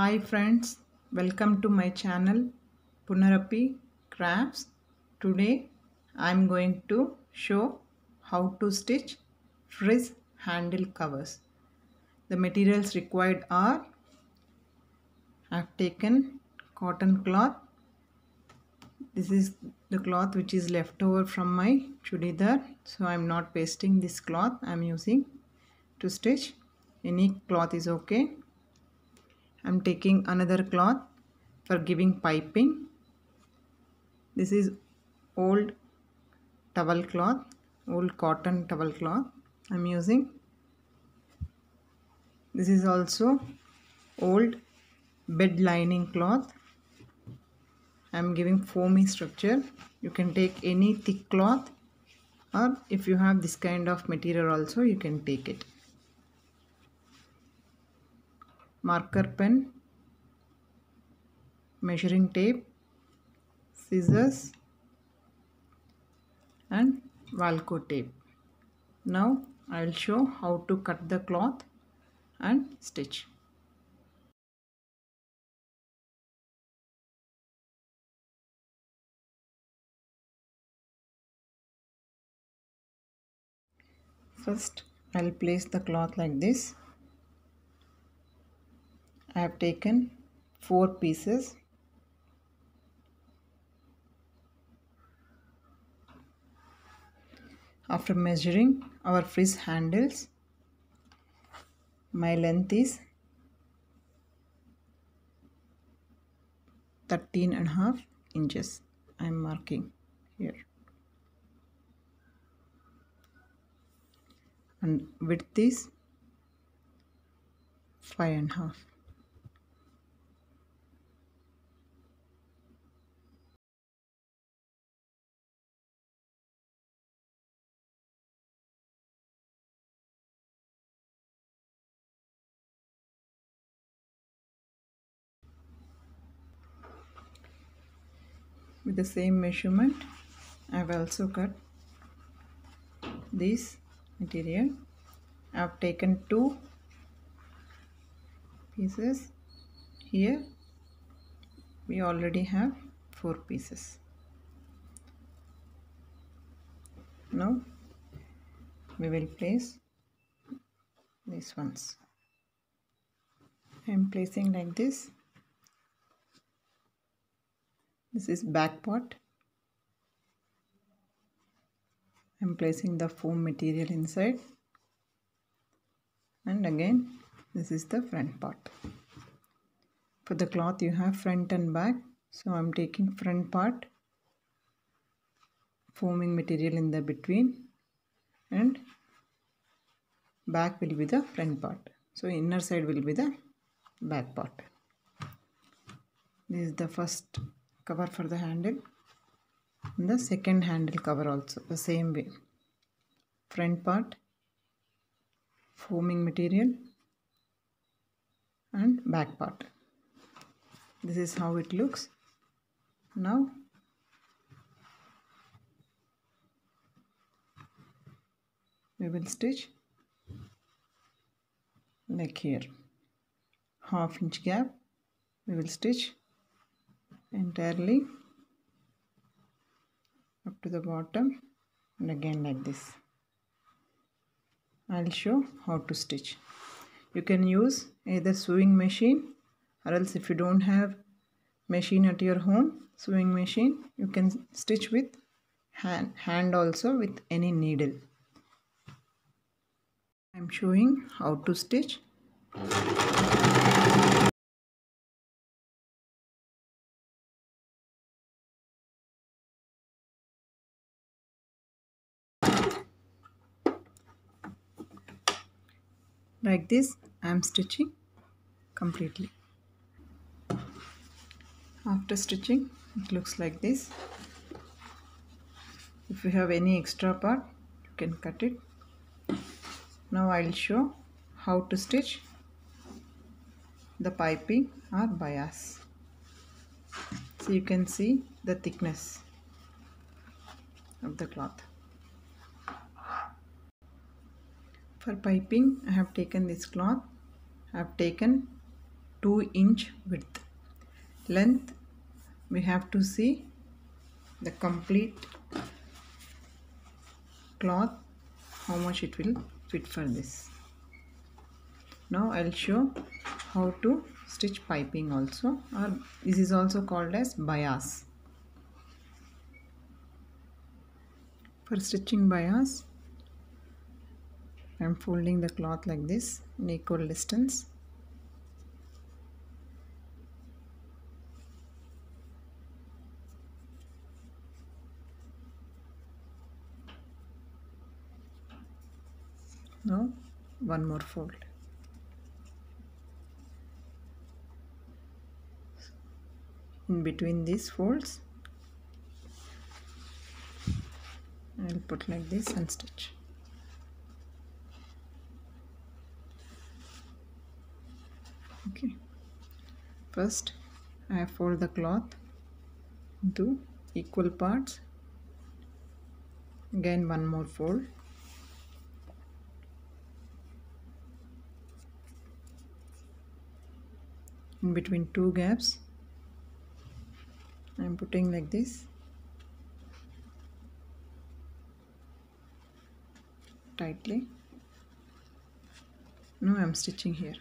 Hi friends, welcome to my channel Punarapi Crafts. Today I am going to show how to stitch frizz handle covers. The materials required are I have taken cotton cloth. This is the cloth which is left over from my chudidar. So I am not pasting this cloth. I am using to stitch. Any cloth is okay. I am taking another cloth for giving piping. This is old towel cloth, old cotton towel cloth I am using. This is also old bed lining cloth. I am giving foamy structure. You can take any thick cloth, or if you have this kind of material also you can take it. Marker pen, measuring tape, scissors and Valco tape. Now I will show how to cut the cloth and stitch. First I will place the cloth like this. I have taken 4 pieces. After measuring our frizz handles, my length is 13.5 inches. I am marking here. And width is 5.5. With the same measurement, I have also cut this material. I have taken 2 pieces. Here we already have 4 pieces. Now we will place these ones. I am placing like this. This is back part. I am placing the foam material inside, and again this is the front part. For the cloth you have front and back, so I am taking front part, foaming material in the between, and back will be the front part. So inner side will be the back part. This is the first cover for the handle, and the second handle cover also the same way. Front part, foaming material, and back part. This is how it looks. Now we will stitch like here, 1/2 inch gap. We will stitch entirely up to the bottom, and again like this. I'll show how to stitch. You can use either sewing machine, or else if you don't have machine at your home, sewing machine, you can stitch with hand also, with any needle. I'm showing how to stitch. Like this I am stitching completely. After stitching it looks like this. If you have any extra part you can cut it. Now I'll show how to stitch the piping or bias. So you can see the thickness of the cloth. For piping I have taken this cloth. I have taken 2-inch width. Length, we have to see the complete cloth, how much it will fit for this. Now I'll show how to stitch piping also, or this is also called as bias. For stitching bias, I'm folding the cloth like this in equal distance. Now one more fold. In between these folds, I'll put like this and stitch. Okay. First, I fold the cloth into equal parts. Again, one more fold. In between two gaps, I am putting like this. Tightly. Now I am stitching here.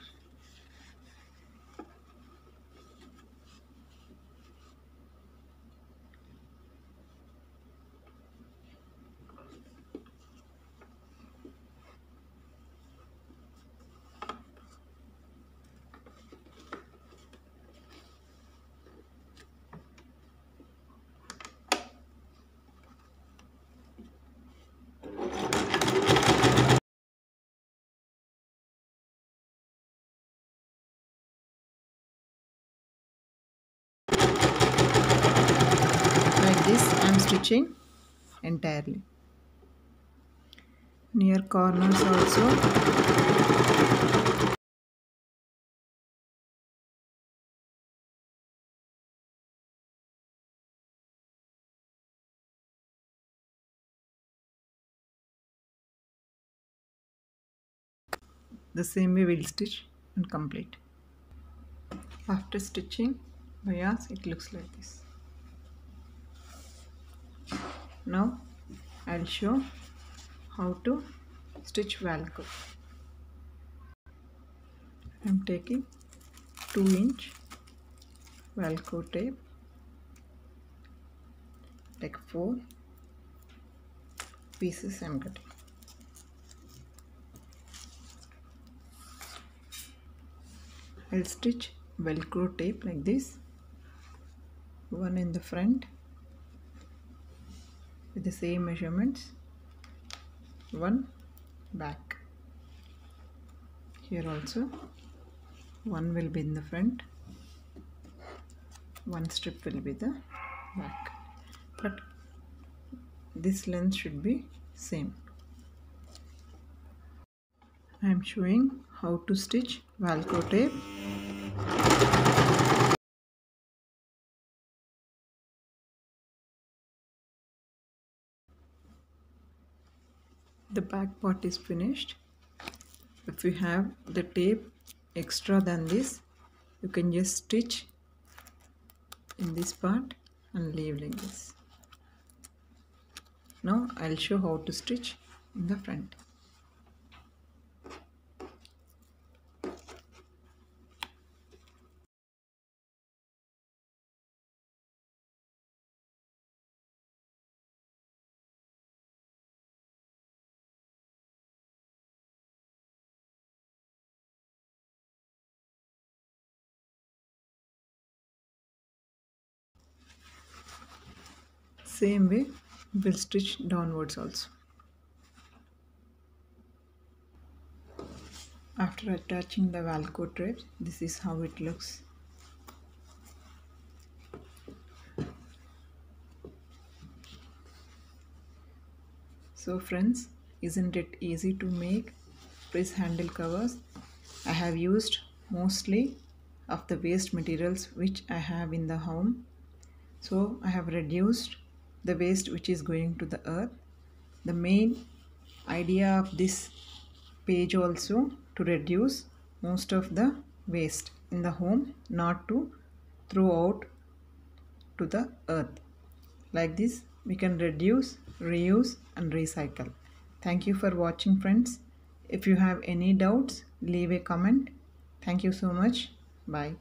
This I am stitching entirely. Near corners also the same way we'll stitch and complete. After stitching bias, it looks like this. Now I'll show how to stitch Velcro. I'm taking 2-inch Velcro tape, like 4 pieces I'm cutting. I'll stitch Velcro tape like this, one in the front with the same measurements, one back. Here also one will be in the front, one strip will be the back, but this length should be same. I am showing how to stitch Velcro tape. The back part is finished. If you have the tape extra than this, you can just stitch in this part and leave like this. Now I'll show how to stitch in the front. Same way we'll stitch downwards also. After attaching the Velcro tape, this is how it looks. So friends, isn't it easy to make press handle covers? I have used mostly of the waste materials which I have in the home. So I have reduced the waste which is going to the earth. The main idea of this page also to reduce most of the waste. in the home, not to throw out to the earth. Like this, we can reduce, reuse, and recycle. Thank you for watching, friends. If you have any doubts, leave a comment. Thank you so much. Bye.